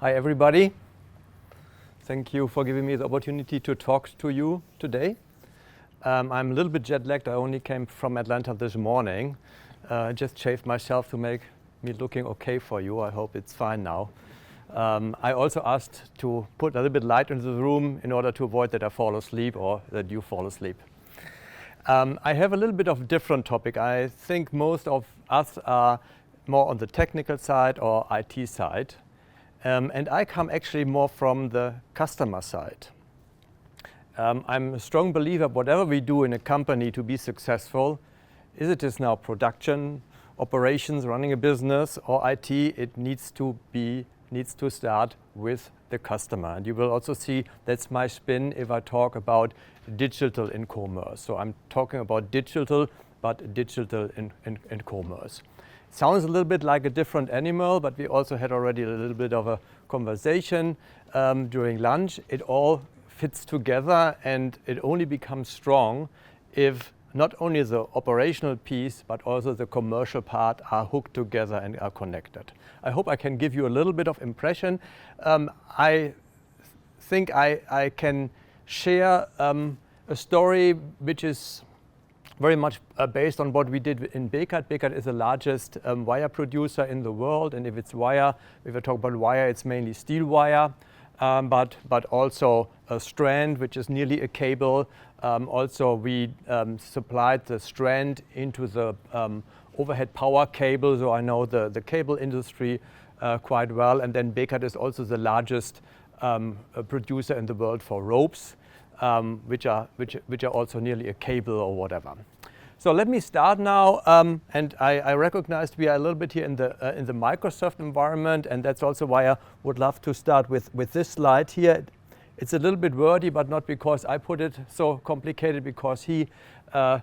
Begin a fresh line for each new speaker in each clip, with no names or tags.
Hi everybody. Thank you for giving me the opportunity to talk to you today. I'm a little bit jet lagged. I only came from Atlanta this morning. I just shaved myself to make me looking okay for you. I hope it's fine now. I also asked to put a little bit light into the room in order to avoid that I fall asleep or that you fall asleep. I have a little bit of a different topic. I think most of us are more on the technical side or IT side. And I come actually more from the customer side. I'm a strong believer whatever we do in a company to be successful, it is now production, operations, running a business, or IT, it needs to start with the customer. And you will also see that's my spin if I talk about digital in commerce. So I'm talking about digital, but digital in commerce. Sounds a little bit like a different animal, but we also had already a little bit of a conversation during lunch. It all fits together and it only becomes strong if not only the operational piece, but also the commercial part are hooked together and are connected. I hope I can give you a little bit of impression. I think I can share a story which is very much based on what we did in Bekaert. Bekaert is the largest wire producer in the world, and if it's wire, if we talk about wire, it's mainly steel wire, but also a strand, which is nearly a cable. Also, we supplied the strand into the overhead power cable, so I know the cable industry quite well. And then Bekaert is also the largest producer in the world for ropes. Which are also nearly a cable or whatever. So let me start now, and I recognized we are a little bit here in the Microsoft environment, and that's also why I would love to start with this slide here. It's a little bit wordy, but not because I put it so complicated, because Satya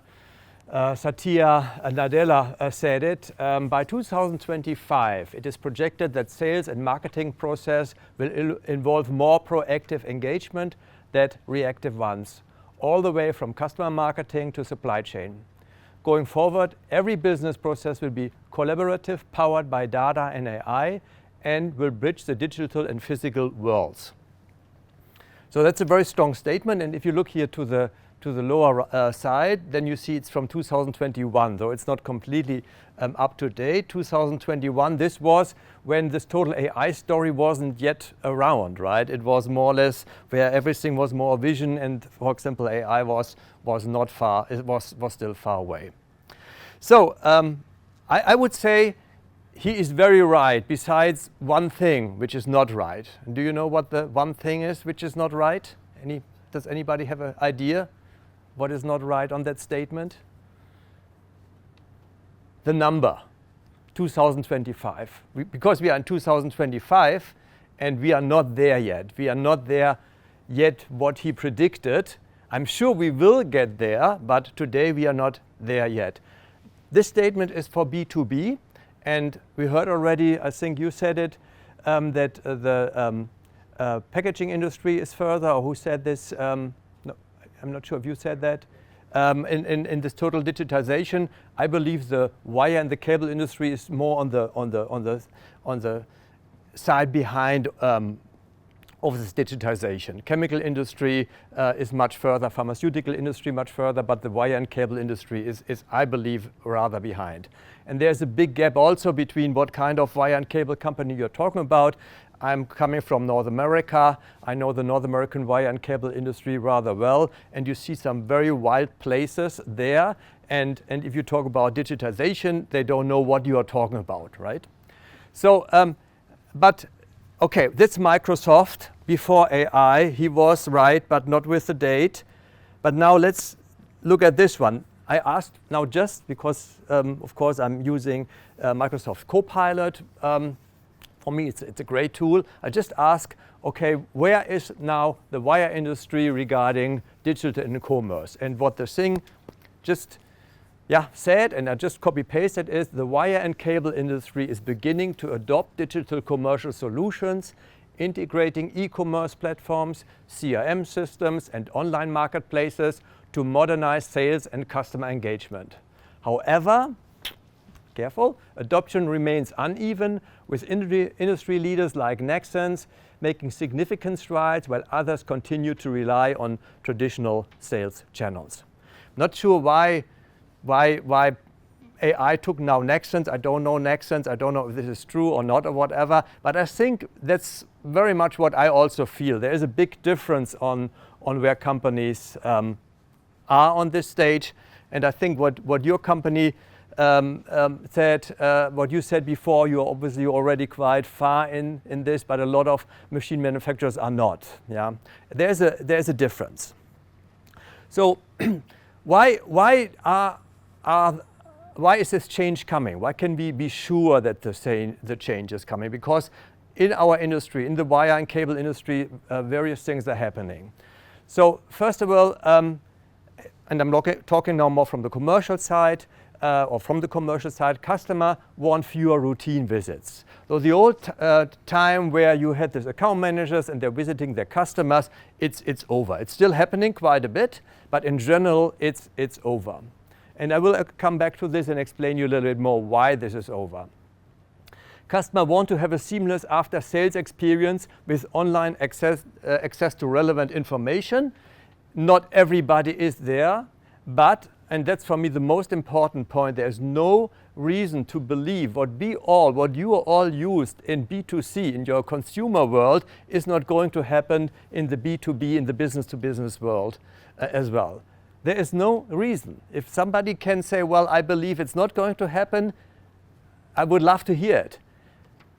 Nadella said it. By 2025, it is projected that sales and marketing process will involve more proactive engagement than reactive ones, all the way from customer marketing to supply chain. Going forward, every business process will be collaborative, powered by data and AI, and will bridge the digital and physical worlds. So that's a very strong statement, and if you look here to the lower side, then you see it's from 2021, though it's not completely up to date. 2021, this was when this total AI story wasn't yet around, right? It was more or less where everything was more vision, and for example, AI was not far, it was still far away. So I would say he is very right, besides one thing which is not right. And do you know what the one thing is which is not right? Does anybody have an idea? What is not right on that statement? The number, 2025. Because we are in 2025 and we are not there yet. We are not there yet what he predicted. I'm sure we will get there, but today we are not there yet. This statement is for B2B, and we heard already, I think you said it, that the packaging industry is further, or who said this? I'm not sure if you said that. In this total digitization, I believe the wire and the cable industry is more on the side behind of this digitization. Chemical industry is much further, pharmaceutical industry much further, but the wire and cable industry is I believe, rather behind. And there's a big gap also between what kind of wire and cable company you're talking about. I'm coming from North America. I know the North American wire and cable industry rather well, and you see some very wild places there. And if you talk about digitization, they don't know what you are talking about, right? So, but okay, that's Microsoft before AI. He was right, but not with the date. But now let's look at this one. I asked now just because, of course, I'm using Microsoft Copilot. For me, it's a great tool. I just ask, okay, where is now the wire industry regarding digital and commerce? And what the thing just said, and I just copy-pasted, is the wire and cable industry is beginning to adopt digital commercial solutions, integrating e-commerce platforms, CRM systems, and online marketplaces to modernize sales and customer engagement. However, careful. Adoption remains uneven, with industry leaders like Nexans making significant strides while others continue to rely on traditional sales channels. Not sure why AI took now Nexans. I don't know Nexans. I don't know if this is true or not or whatever. But I think that's very much what I also feel. There is a big difference on where companies are on this stage. And I think what your company said, what you said before, you're obviously already quite far in this, but a lot of machine manufacturers are not. Yeah, there's a difference. So why is this change coming? Why can we be sure that the change is coming? Because in our industry, in the wire and cable industry, various things are happening. So first of all, and I'm talking now more from the commercial side, customer want fewer routine visits. So the old time where you had these account managers and they're visiting their customers, it's over. It's still happening quite a bit, but in general, it's over. And I will come back to this and explain you a little bit more why this is over. Customers want to have a seamless after-sales experience with online access to relevant information. Not everybody is there, but, and that's for me the most important point, there's no reason to believe what you all used in B2C, in your consumer world, is not going to happen in the B2B, in the business-to-business world as well. There is no reason. If somebody can say, well, I believe it's not going to happen, I would love to hear it.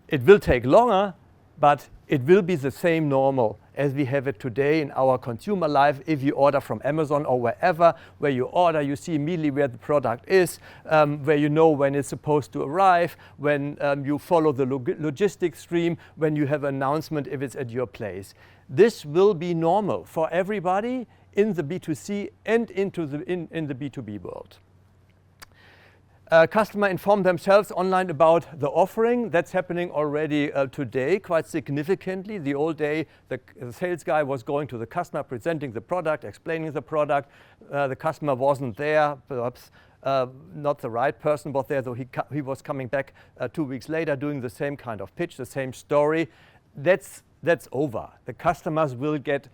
It will take longer, but it will be the same normal as we have it today in our consumer life. If you order from Amazon or wherever, where you order, you see immediately where the product is, where you know when it's supposed to arrive, when you follow the logistics stream, when you have an announcement if it's at your place. This will be normal for everybody in the B2C and in the B2B world. Customers inform themselves online about the offering. That's happening already today quite significantly. The old day, the sales guy was going to the customer, presenting the product, explaining the product. The customer wasn't there, perhaps not the right person was there, so he was coming back 2 weeks later doing the same kind of pitch, the same story. That's over. The customers will get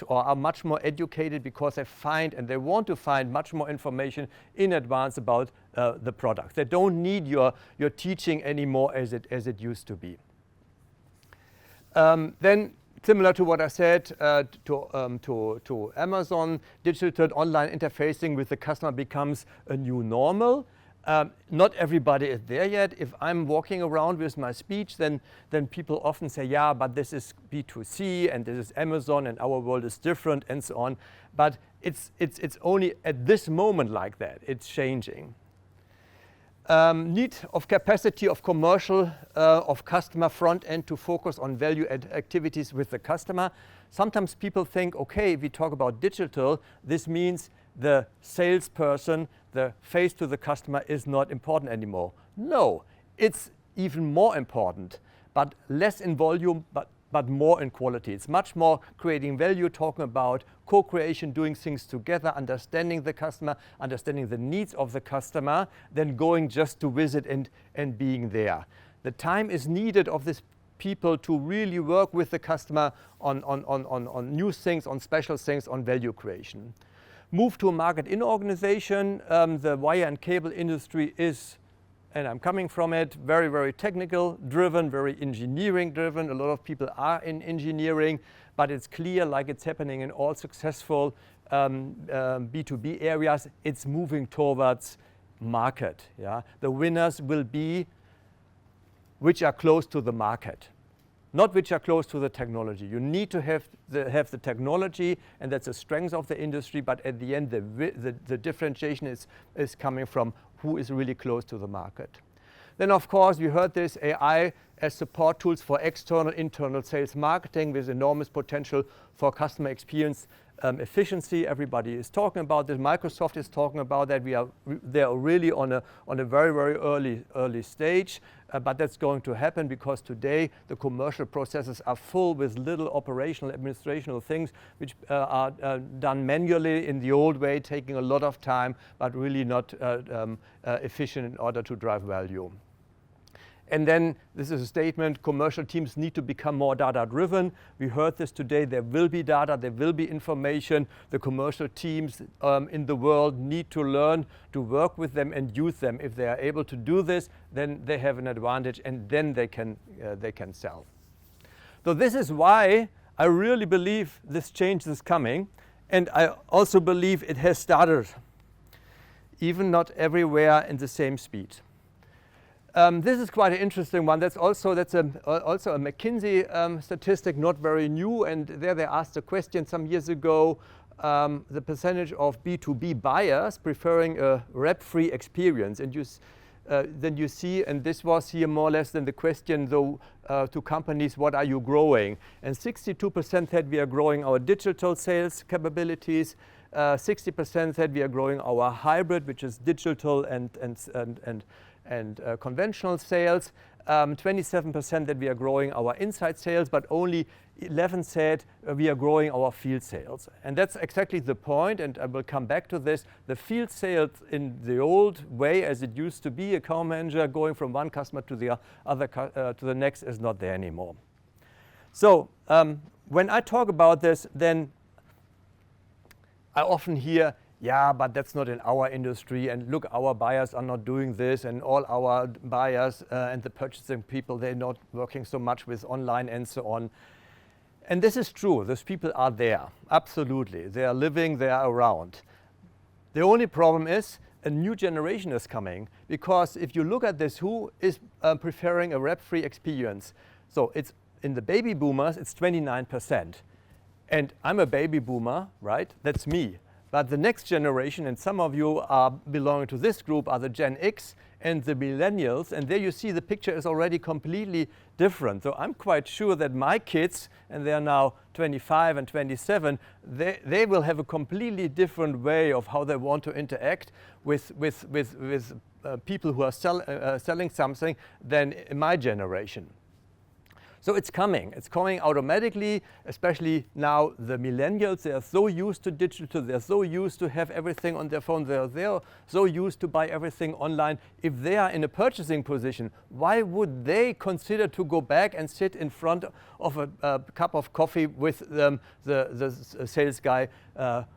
are much more educated because they find and they want to find much more information in advance about the product. They don't need your teaching anymore as it used to be. Then, similar to what I said to Amazon, digital online interfacing with the customer becomes a new normal. Not everybody is there yet. If I'm walking around with my speech, then people often say, yeah, but this is B2C and this is Amazon and our world is different and so on. But it's only at this moment like that. It's changing. Need of capacity of commercial, of customer front end to focus on value add activities with the customer. Sometimes people think, okay, if we talk about digital, this means the salesperson, the face to the customer is not important anymore. No, it's even more important, but less in volume, but more in quality. It's much more creating value, talking about co-creation, doing things together, understanding the customer, understanding the needs of the customer, than going just to visit and being there. The time is needed of this people to really work with the customer on new things, on special things, on value creation. Move to a market-in organization. The wire and cable industry is, and I'm coming from it, very, very technical driven, very engineering driven. A lot of people are in engineering, but it's clear, like it's happening in all successful B2B areas, it's moving towards market. Yeah? The winners will be which are close to the market, not which are close to the technology. You need to have the technology, and that's a strength of the industry, but at the end, the differentiation is coming from who is really close to the market. Then, of course, we heard this AI as support tools for external, internal sales marketing with enormous potential for customer experience efficiency. Everybody is talking about this. Microsoft is talking about that. They are really on a very, very early stage. But that's going to happen because today the commercial processes are full with little operational, administrative things which are done manually in the old way, taking a lot of time, but really not efficient in order to drive value. And then this is a statement, commercial teams need to become more data-driven. We heard this today, there will be data, there will be information. The commercial teams in the world need to learn to work with them and use them. If they are able to do this, then they have an advantage and then they can sell. So this is why I really believe this change is coming, and I also believe it has started, even not everywhere in the same speed. This is quite an interesting one. That's also a McKinsey statistic, not very new. And there they asked a question some years ago, the percentage of B2B buyers preferring a rep-free experience. And then you see, and this was here more or less than the question though to companies, what are you growing? And 62% said we are growing our digital sales capabilities. 60% said we are growing our hybrid, which is digital and conventional sales. 27% that we are growing our inside sales, but only 11 said we are growing our field sales. And that's exactly the point, and I will come back to this. The field sales in the old way, as it used to be, account manager going from one customer to the other to the next, is not there anymore. So when I talk about this, then I often hear, yeah, but that's not in our industry, and look, our buyers are not doing this, and all our buyers and the purchasing people, they're not working so much with online and so on. And this is true, those people are there, absolutely. They are living, they are around. The only problem is a new generation is coming, because if you look at this, who is preferring a rep-free experience? So it's in the baby boomers, it's 29%. And I'm a baby boomer, right? That's me. But the next generation, and some of you are belonging to this group, are the Gen X and the millennials. And there you see the picture is already completely different. So I'm quite sure that my kids, and they are now 25 and 27, they will have a completely different way of how they want to interact with people who are selling something than in my generation. So it's coming automatically, especially now the millennials. They are so used to digital, they're so used to have everything on their phone, they're so used to buy everything online. If they are in a purchasing position, why would they consider to go back and sit in front of a cup of coffee with the sales guy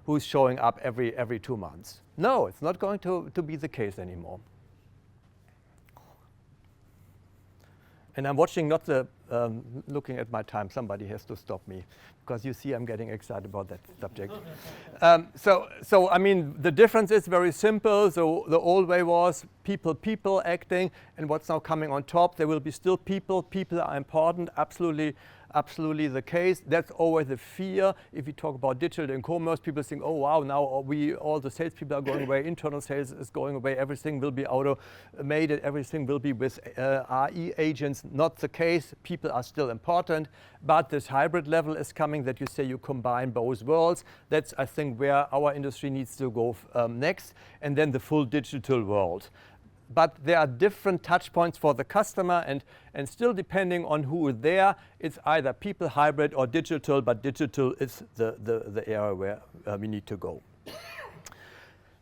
who's showing up every 2 months? No, it's not going to be the case anymore. And I'm watching, not the looking at my time. Somebody has to stop me, because you see I'm getting excited about that subject. So I mean, the difference is very simple. So the old way was people acting, and what's now coming on top, there will be still people. People are important, absolutely the case. That's always the fear. If you talk about digital and commerce, people think, oh wow, now all the salespeople are going away, internal sales is going away, everything will be automated, everything will be with RE agents. Not the case. People are still important, but this hybrid level is coming, that you say you combine both worlds. That's, I think, where our industry needs to go next, and then the full digital world. But there are different touch points for the customer, and still depending on who is there, it's either people, hybrid, or digital, but digital is the area where we need to go.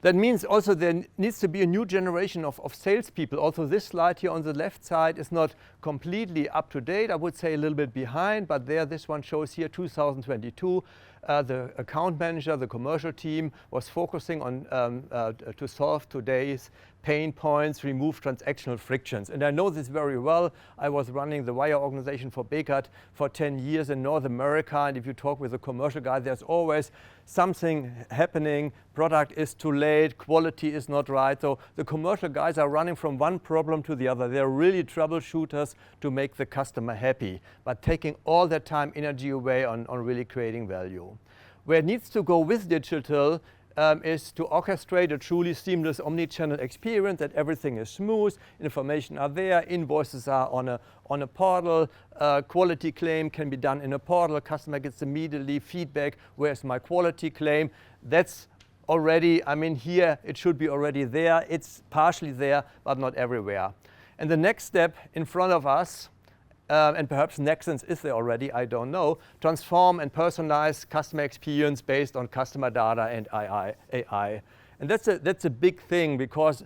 That means also there needs to be a new generation of salespeople. Also, this slide here on the left side is not completely up to date. I would say a little bit behind, but there, this one shows here 2022. The account manager, the commercial team, was focusing on to solve today's pain points, remove transactional frictions. And I know this very well. I was running the wire organization for Bekaert for 10 years in North America. And if you talk with a commercial guy, there's always something happening. Product is too late, quality is not right. So the commercial guys are running from one problem to the other. They're really troubleshooters to make the customer happy, but taking all their time, energy away on really creating value. Where it needs to go with digital is to orchestrate a truly seamless omni-channel experience, that everything is smooth, information are there, invoices are on a portal, quality claim can be done in a portal, customer gets immediately feedback, where's my quality claim. That's already, I mean, here it should be already there. It's partially there, but not everywhere. And the next step in front of us, and perhaps Nexence is there already, I don't know, transform and personalize customer experience based on customer data and AI. And that's a big thing, because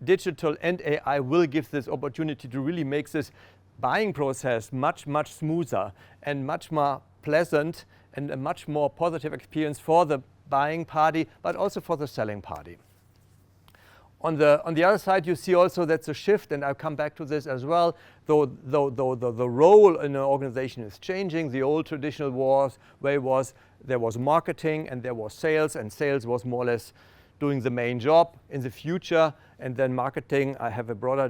digital and AI will give this opportunity to really make this buying process much, much smoother and much more pleasant and a much more positive experience for the buying party, but also for the selling party. On the other side, you see also that's a shift, and I'll come back to this as well. Though the role in an organization is changing, the old traditional way was there was marketing and there was sales, and sales was more or less doing the main job. In the future, and then marketing, I have a broader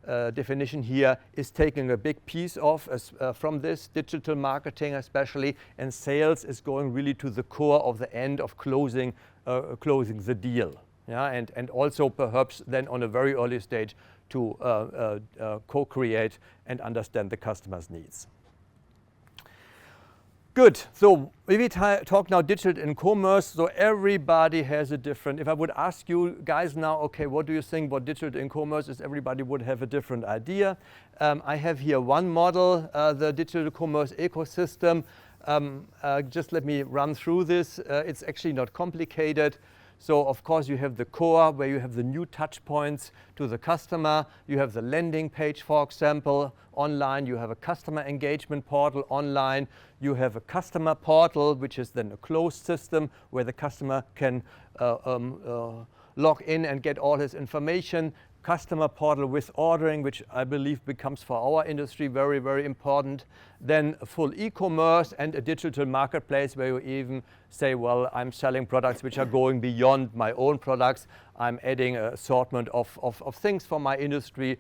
definition here, is taking a big piece off from this, digital marketing especially, and sales is going really to the core of the end of closing the deal. Yeah, and also perhaps then on a very early stage to co-create and understand the customer's needs. Good, so we talk now digital and commerce, so everybody has a different, if I would ask you guys now, okay, what do you think about digital and commerce, is everybody would have a different idea. I have here one model, the digital commerce ecosystem. Just let me run through this. It's actually not complicated. So of course you have the core, where you have the new touch points to the customer. You have the landing page, for example, online. You have a customer engagement portal online. You have a customer portal, which is then a closed system where the customer can log in and get all his information. Customer portal with ordering, which I believe becomes for our industry very, very important. Then a full e-commerce and a digital marketplace where you even say, well, I'm selling products which are going beyond my own products. I'm adding an assortment of things for my industry,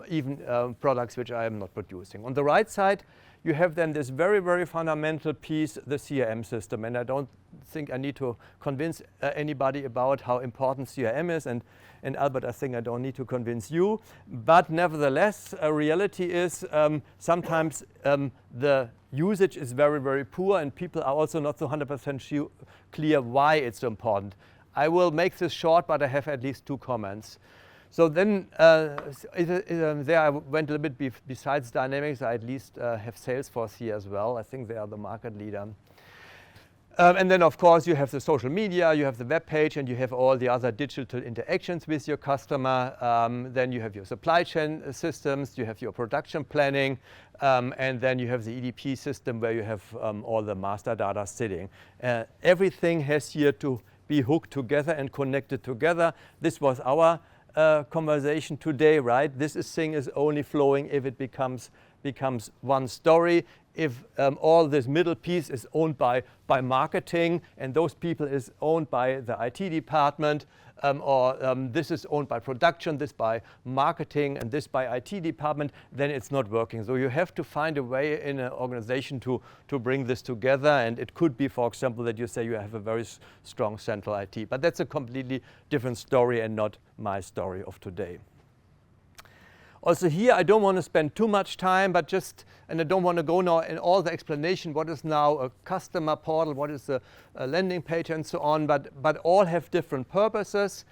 even products which I am not producing. On the right side, you have then this very, very fundamental piece, the CRM system. And I don't think I need to convince anybody about how important CRM is. And Albert, I think I don't need to convince you. But nevertheless, a reality is sometimes the usage is very, very poor, and people are also not so 100% clear why it's so important. I will make this short, but I have at least 2 comments. So then there I went a little bit besides Dynamics. I at least have Salesforce here as well. I think they are the market leader. And then, of course, you have the social media, you have the web page, and you have all the other digital interactions with your customer. Then you have your supply chain systems, you have your production planning, and then you have the EDP system where you have all the master data sitting. Everything has here to be hooked together and connected together. This was our conversation today, right? This thing is only flowing if it becomes one story. If all this middle piece is owned by marketing, and those people is owned by the IT department, or this is owned by production, this by marketing, and this by IT department, then it's not working. So you have to find a way in an organization to bring this together. And it could be, for example, that you say you have a very strong central IT. But that's a completely different story and not my story of today. Also here, I don't want to spend too much time, but and I don't want to go now in all the explanation, what is now a customer portal, what is a landing page, and so on, but all have different purposes.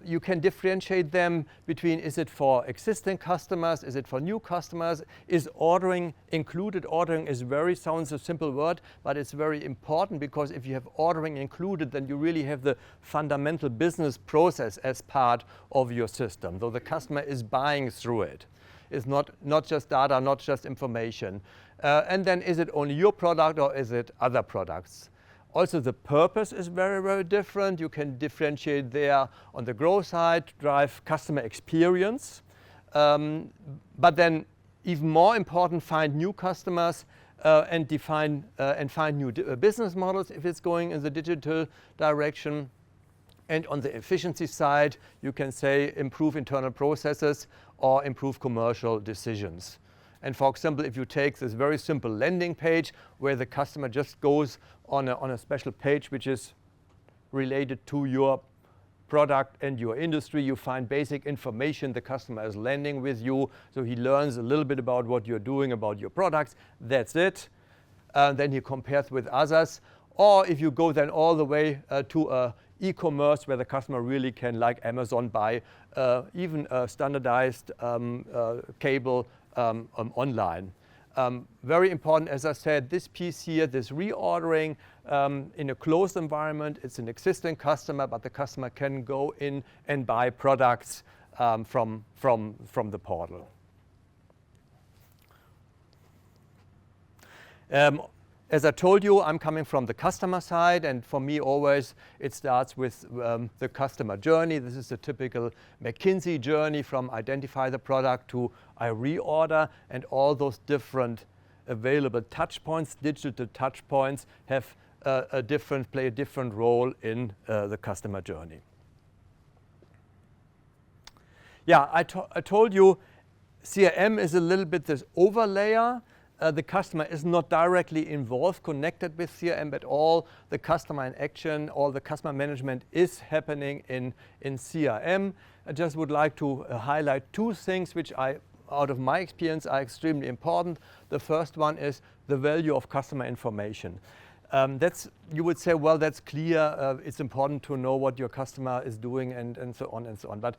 You can differentiate them between, is it for existing customers, is it for new customers, is ordering included? Ordering sounds a simple word, but it's very important, because if you have ordering included, then you really have the fundamental business process as part of your system. Though the customer is buying through it. It's not just data, not just information. And then, is it only your product or is it other products? Also, the purpose is very, very different. You can differentiate there on the growth side, drive customer experience. But then, even more important, find new customers and define and find new business models if it's going in the digital direction. And on the efficiency side, you can say improve internal processes or improve commercial decisions. And for example, if you take this very simple landing page where the customer just goes on a special page which is related to your product and your industry. You find basic information. The customer is landing with you, so he learns a little bit about what you're doing, about your products. That's it. Then he compares with others. Or if you go then all the way to e-commerce, where the customer really can, like Amazon, buy even a standardized cable online. Very important, as I said, this piece here, this reordering in a closed environment. It's an existing customer, but the customer can go in and buy products from the portal. As I told you, I'm coming from the customer side, and for me always it starts with the customer journey. This is a typical McKinsey journey from identify the product to I reorder, and all those different available touch points, digital touch points, have play a different role in the customer journey. Yeah, I told you CRM is a little bit this overlayer. The customer is not directly involved, connected with CRM at all. The customer in action, all the customer management is happening in CRM. I just would like to highlight two things which out of my experience, are extremely important. The first one is the value of customer information. You would say, well, that's clear. It's important to know what your customer is doing and so on and so on. But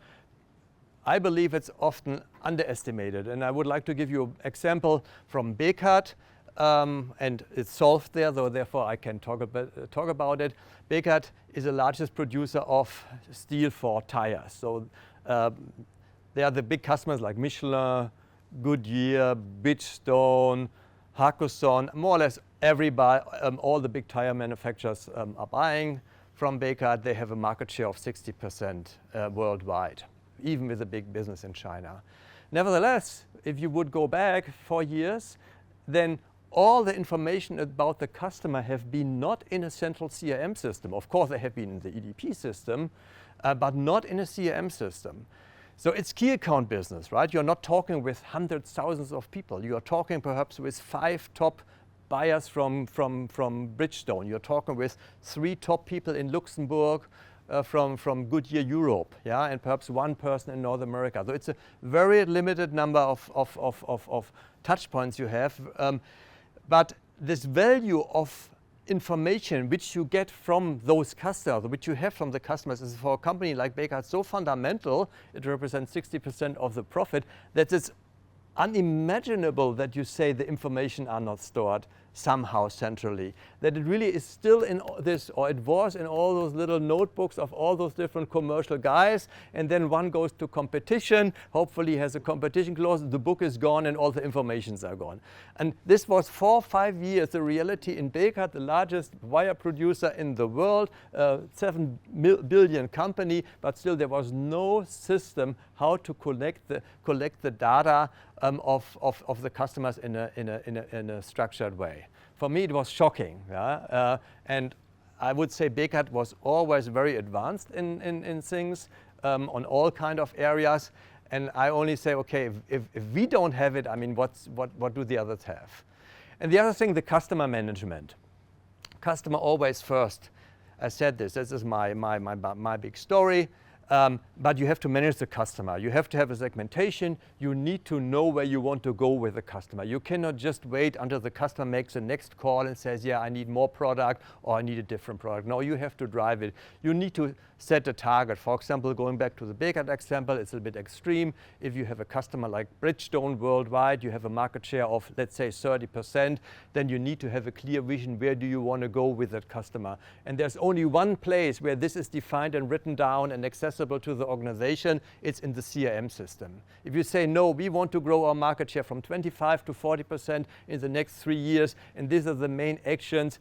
I believe it's often underestimated, and I would like to give you an example from Bekaert, and it's solved there, so therefore I can talk about it. Bekaert is the largest producer of steel for tires. So they are the big customers like Michelin, Goodyear, Bridgestone, Hakuson, more or less everybody, all the big tire manufacturers are buying from Bekaert. They have a market share of 60% worldwide, even with a big business in China. Nevertheless, if you would go back 4 years, then all the information about the customer have been not in a central CRM system. Of course, they have been in the EDP system, but not in a CRM system. So it's key account business, right? You're not talking with hundreds, thousands of people. You are talking perhaps with 5 top buyers from Bridgestone. You're talking with 3 top people in Luxembourg, from Goodyear Europe, yeah, and perhaps 1 person in North America. So it's a very limited number of touch points you have. But this value of information which you get from those customers, which you have from the customers, is for a company like Bekaert so fundamental. It represents 60% of the profit, that it's unimaginable that you say the information are not stored somehow centrally, that it really is still in this, or it was in all those little notebooks of all those different commercial guys, and then one goes to competition, hopefully has a competition clause, the book is gone and all the informations are gone. And this was 4 or 5 years the reality in Bekaert, the largest wire producer in the world, 7 billion company, but still there was no system how to collect the data of the customers in a structured way. For me, it was shocking, yeah? And I would say Bekaert was always very advanced in things, on all kind of areas. And I only say, okay, if we don't have it, I mean, what do the others have? And the other thing, the customer management. Customer always first. I said this is my big story. But you have to manage the customer. You have to have a segmentation. You need to know where you want to go with the customer. You cannot just wait until the customer makes the next call and says, yeah, I need more product or I need a different product. No, you have to drive it. You need to set a target. For example, going back to the Bekaert example, it's a bit extreme. If you have a customer like Bridgestone worldwide, you have a market share of, let's say, 30%, then you need to have a clear vision. Where do you want to go with that customer? And there's only one place where this is defined and written down and accessible to the organization. It's in the CRM system. If you say, no, we want to grow our market share from 25 to 40% in the next 3 years, and these are the main actions,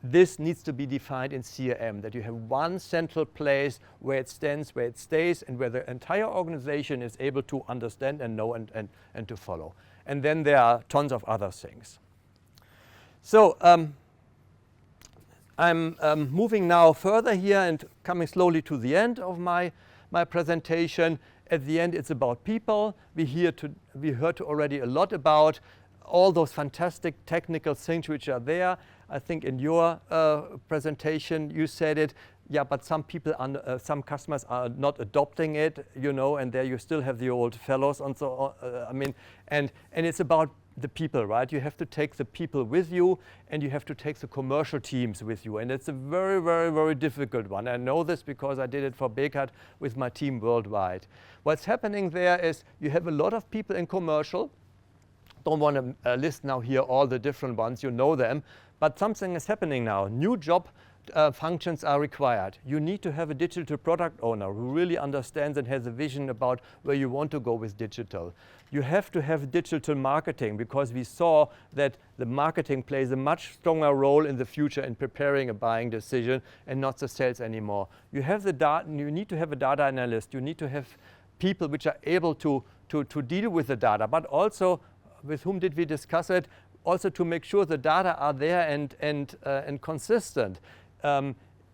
this needs to be defined in CRM, that you have one central place where it stands, where it stays, and where the entire organization is able to understand and know and to follow. And then there are tons of other things. So I'm moving now further here and coming slowly to the end of my presentation. At the end, it's about people. We heard already a lot about all those fantastic technical things which are there. I think in your presentation you said it. Yeah, but some people, some customers are not adopting it, you know, and there you still have the old fellows and so on. I mean, and it's about the people, right? You have to take the people with you, and you have to take the commercial teams with you, and it's a very, very, very difficult one. I know this because I did it for Bekaert with my team worldwide. What's happening there is you have a lot of people in commercial. Don't want to list now here all the different ones, you know them, but something is happening now. New job functions are required. You need to have a digital product owner who really understands and has a vision about where you want to go with digital. You have to have digital marketing, because we saw that the marketing plays a much stronger role in the future in preparing a buying decision and not the sales anymore. You have the data, you need to have a data analyst, you need to have people which are able to deal with the data, but also, with whom did we discuss it? Also to make sure the data are there and consistent.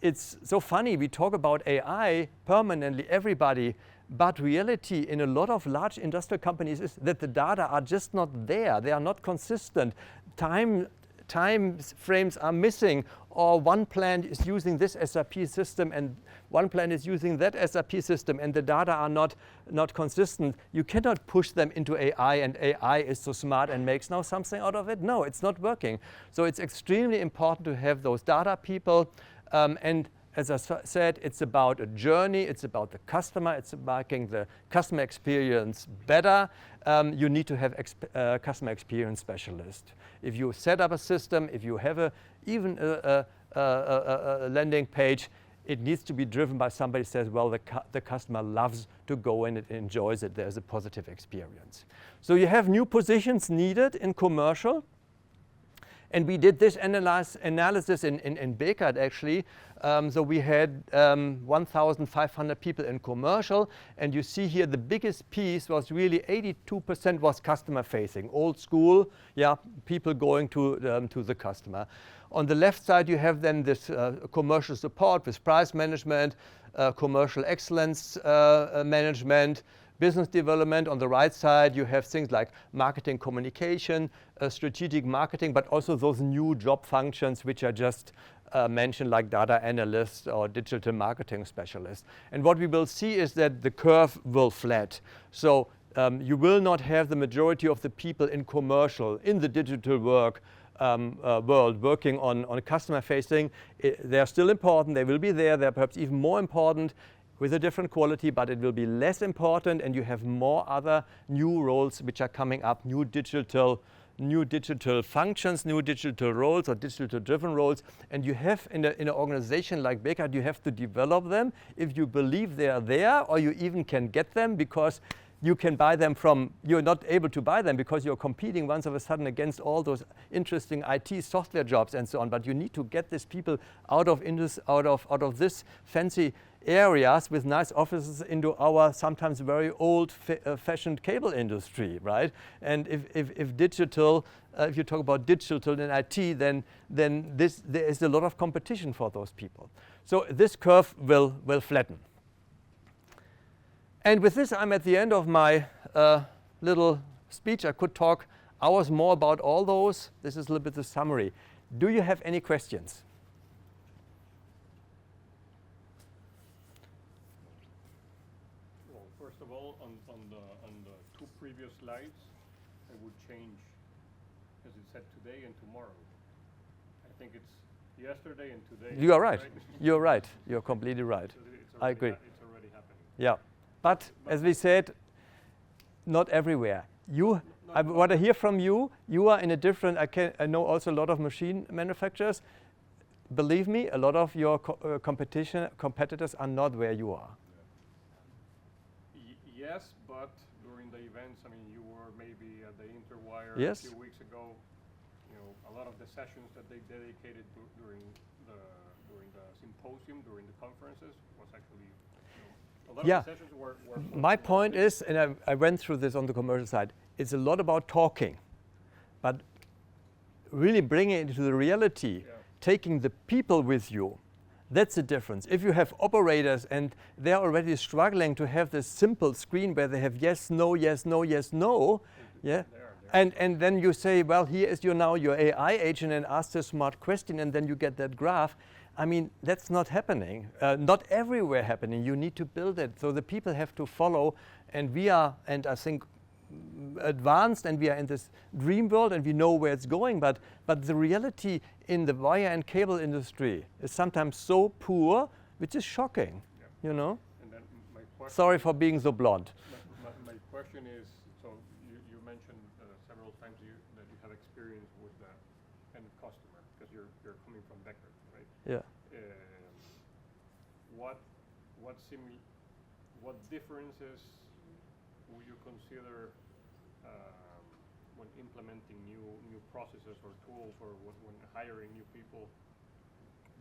It's so funny, we talk about AI permanently, everybody, but reality in a lot of large industrial companies is that the data are just not there. They are not consistent. Time frames are missing, or one plant is using this SAP system and one plant is using that SAP system, and the data are not consistent. You cannot push them into AI, and AI is so smart and makes now something out of it. No, it's not working. So it's extremely important to have those data people, and as I said, it's about a journey, it's about the customer, it's about making the customer experience better. You need to have customer experience specialists. If you set up a system, if you have even a landing page, it needs to be driven by somebody who says, well, the customer loves to go in, it enjoys it, there's a positive experience. So you have new positions needed in commercial. And we did this analysis in Bekaert actually. So we had 1,500 people in commercial, and you see here the biggest piece was really 82% was customer facing, old school, yeah, people going to the customer. On the left side you have then this commercial support with price management, commercial excellence management, business development. On the right side you have things like marketing communication, strategic marketing, but also those new job functions which are just mentioned, like data analysts or digital marketing specialists. And what we will see is that the curve will flat. So you will not have the majority of the people in commercial, in the digital world working on customer facing. They are still important, they will be there, they're perhaps even more important with a different quality, but it will be less important, and you have more other new roles which are coming up, new digital functions, new digital roles or digital driven roles, and you have in an organization like Bekaert, you have to develop them if you believe they are there, or you even can get them because you can buy them you're not able to buy them because you're competing once of a sudden against all those interesting IT software jobs and so on, but you need to get these people out of this fancy areas with nice offices into our sometimes very old-fashioned cable industry, right? And if digital, if you talk about digital in IT, then there is a lot of competition for those people. So this curve will flatten. And with this, I'm at the end of my little speech. I could talk hours more about all those. This is a little bit the summary. Do you have any questions?
First of all, on the two previous slides, I would change, as it said, today and tomorrow. I think it's yesterday and today.
You are right. You're right. You're completely right. I agree.
It's already happening.
Yeah, but as we said, not everywhere. What I hear from you, you are in a different. I know also a lot of machine manufacturers. Believe me, a lot of your competitors are not where you are.
Yes, but during the events, I mean, you were maybe at the Interwire
yes.
a few weeks ago. You know, a lot of the sessions that they dedicated during the symposium, during the conferences, was actually, a lot of the sessions were
my point is, and I went through this on the commercial side, it's a lot about talking, but really bringing it into the reality, taking the people with you. That's the difference. If you have operators and they're already struggling to have this simple screen where they have yes, no, yes, no, yes, no, yeah, and then you say, well, here is your AI agent, and ask a smart question, and then you get that graph. I mean, that's not happening. Not everywhere happening. You need to build it. So the people have to follow. And we are, and I think, advanced, and we are in this dream world, and we know where it's going. But the reality in the wire and cable industry is sometimes so poor, which is shocking.
Yeah.
You know.
And then my question.
Sorry for being so blunt.
My question is, so you mentioned several times that you have experience with the end customer because you're coming from Becker, right?
Yeah.
What differences would you consider when implementing new processes or tools, or when hiring new people,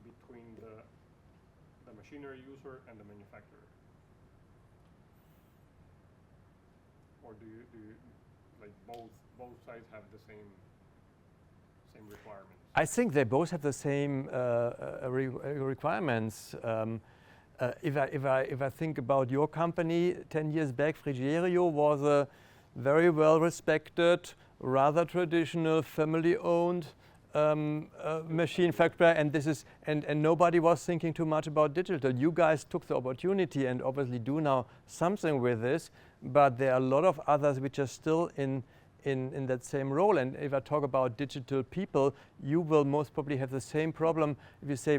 between the machinery user and the manufacturer? Or do you like both sides have the same requirements?
I think they both have the same requirements. If I think about your company, 10 years back, Frigerio was a very well respected, rather traditional, family-owned machine factory, and nobody was thinking too much about digital. You guys took the opportunity and obviously do now something with this, but there are a lot of others which are still in that same role. And if I talk about digital people, you will most probably have the same problem if you say,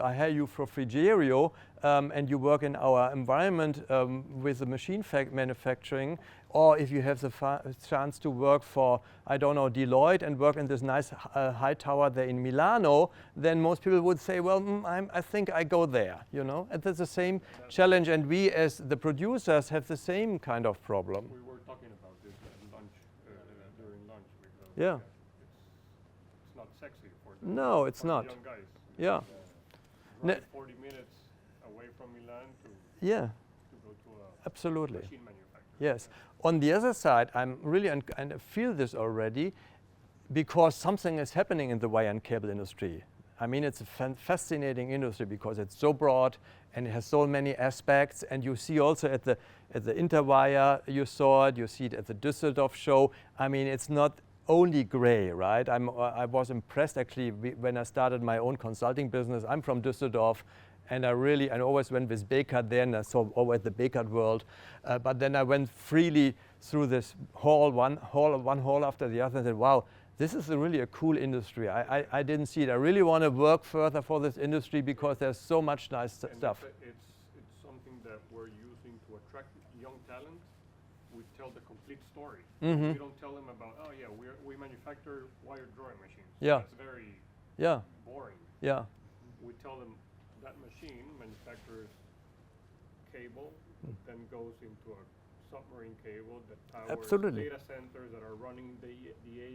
I hire you for Frigerio and you work in our environment with the machine manufacturing, or if you have the chance to work for, I don't know, Deloitte and work in this nice high tower there in Milano, then most people would say, well, I think I go there, you know? And that's the same challenge, and we as the producers have the same kind of problem.
We were talking about this at lunch, during lunch, because
Yeah.
It's not sexy for the,
No, it's
for
not.
the young guys.
Yeah.
Drive 40 minutes away from Milan to
Yeah,
go to a
absolutely.
machine manufacturer.
Yes. On the other side, I'm really, and I feel this already, because something is happening in the wire and cable industry. I mean, it's a fascinating industry because it's so broad and it has so many aspects. And you see also at the Interwire, you saw it, you see it at the Düsseldorf show. I mean, it's not only gray, right? I was impressed actually when I started my own consulting business. I'm from Düsseldorf. And I always went with Bekaert there, and I saw always the Bekaert world. But then I went freely through this one hall after the other, and said, wow, this is really a cool industry. I didn't see it. I really want to work further for this industry because there's so much nice stuff.
It's something that we're using to attract young talent. We tell the complete story.
Mm-hmm.
We don't tell them about, oh yeah, we manufacture wire drawing machines.
Yeah.
That's very boring.
Yeah.
We tell them that machine manufactures cable, then goes into a submarine cable that powers
Absolutely.
data centers that are running the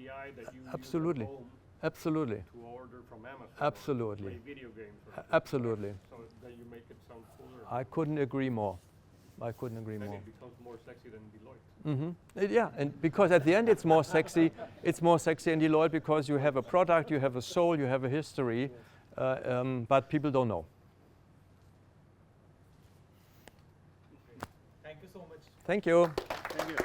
AI that you
Absolutely.
use at home
Absolutely.
to order from Amazon.
Absolutely.
Or play video games. Or
Absolutely.
So that you make it sound cooler.
I couldn't agree more. I couldn't agree
And
more.
it becomes more sexy than Deloitte.
Mm-hmm. Yeah, and because at the end it's more sexy. It's more sexy in Deloitte because you have a product, you have a soul, you have a history, but people don't know.
Thank you so much.
Thank you.
Thank you.